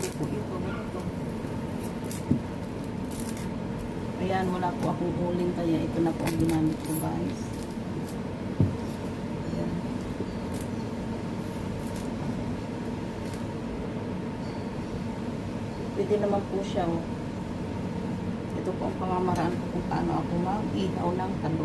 sabi ko, ito, ganito. Ayan, wala po akong uling, kaya ito na po ang ginamit ko, guys. Ayan. Pwede naman po siya, oh. Ito po ang pamamaraan ko kung paano ako mag-ihaw ng talong.